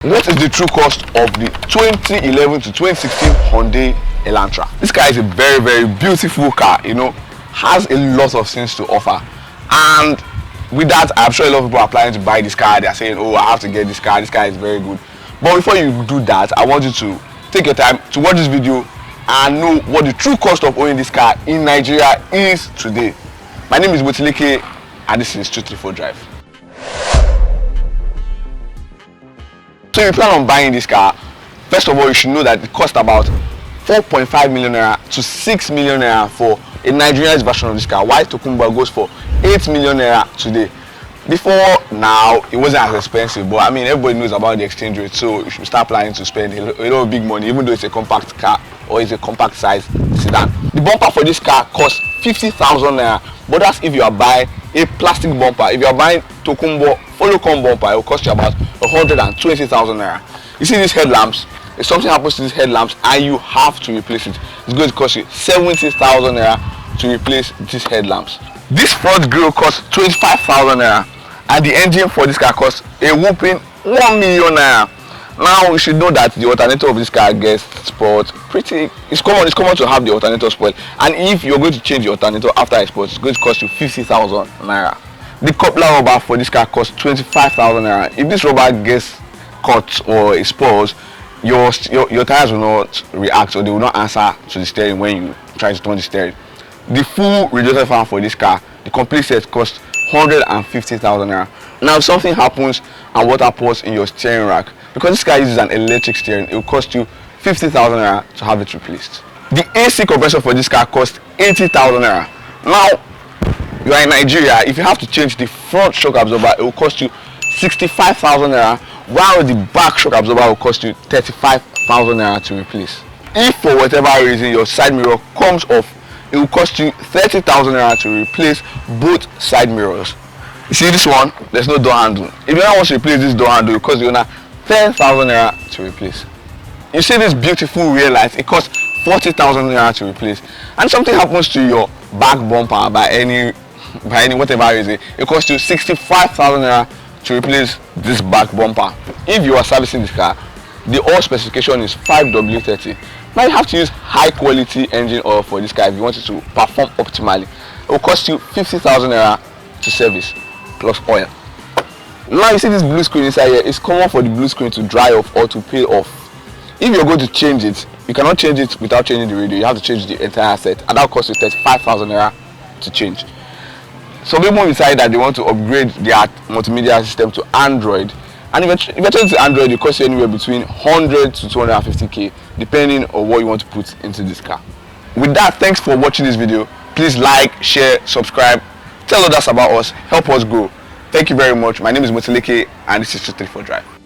What is the true cost of the 2011 to 2016 Hyundai Elantra? This car is a very beautiful car, has a lot of things to offer. And with that, I'm sure a lot of people are planning to buy this car. They are saying, oh, I have to get this car is very good. But before you do that, I want you to take your time to watch this video and know what the true cost of owning this car in Nigeria is today. My name is Motileke and this is 234 Drive. So if you plan on buying this car, first of all, you should know that it costs about 4.5 million naira to 6 million naira for a Nigerian version of this car, while Tokunboh goes for 8 million naira today. Before now, it wasn't as expensive, but I mean, everybody knows about the exchange rate, so you should start planning to spend a lot of big money, even though it's a compact car or it's a compact size sedan. The bumper for this car costs 50,000 naira, but that's if you are buying a plastic bumper. If you are buying Tokunboh follow-come bumper, it will cost you about 120,000 naira. You see these headlamps? If something happens to these headlamps and you have to replace it, it's going to cost you 70,000 naira to replace these headlamps. This front grille costs 25,000 naira, and the engine for this car costs a whopping 1 million naira. Now you should know that the alternator of this car gets spoiled. It's common to have the alternator spoiled, and if you're going to change the alternator after it's spoiled, it's going to cost you 50,000 naira. The coupler rubber for this car costs 25,000 naira. If this rubber gets cut or it spoils, your tires will not react, or they will not answer to the steering when you try to turn the steering. The full radiator fan for this car, the complete set, costs 150,000 naira. Now if something happens and water pours in your steering rack, because this car uses an electric steering, it will cost you 50,000 naira to have it replaced. The AC compressor for this car costs 80,000 naira. Now you are in Nigeria. If you have to change the front shock absorber, it will cost you 65,000 naira, while the back shock absorber will cost you 35,000 naira to replace. If for whatever reason your side mirror comes off, it will cost you 30,000 naira to replace both side mirrors. You see this one? There's no door handle. If you want to replace this door handle, it will cost you 10,000 naira to replace. You see this beautiful rear light? It costs 40,000 naira to replace. And something happens to your back bumper by any whatever reason, it costs you 65,000 naira to replace this back bumper. If you are servicing this car, the oil specification is 5W30. Now you have to use high quality engine oil for this car if you want it to perform optimally. It will cost you 50,000 naira to service plus oil. Now you see this blue screen inside here. It's common for the blue screen to dry off or to peel off. If you're going to change it, you cannot change it without changing the radio. You have to change the entire set, and that will cost you 35,000 naira to change. Some people decide that they want to upgrade their multimedia system to Android, and eventually to Android, it costs you anywhere between 100 to 250k, depending on what you want to put into this car. With that, thanks for watching this video. Please like, share, subscribe, tell others about us, help us grow. Thank you very much. My name is Motileke and this is 234 Drive.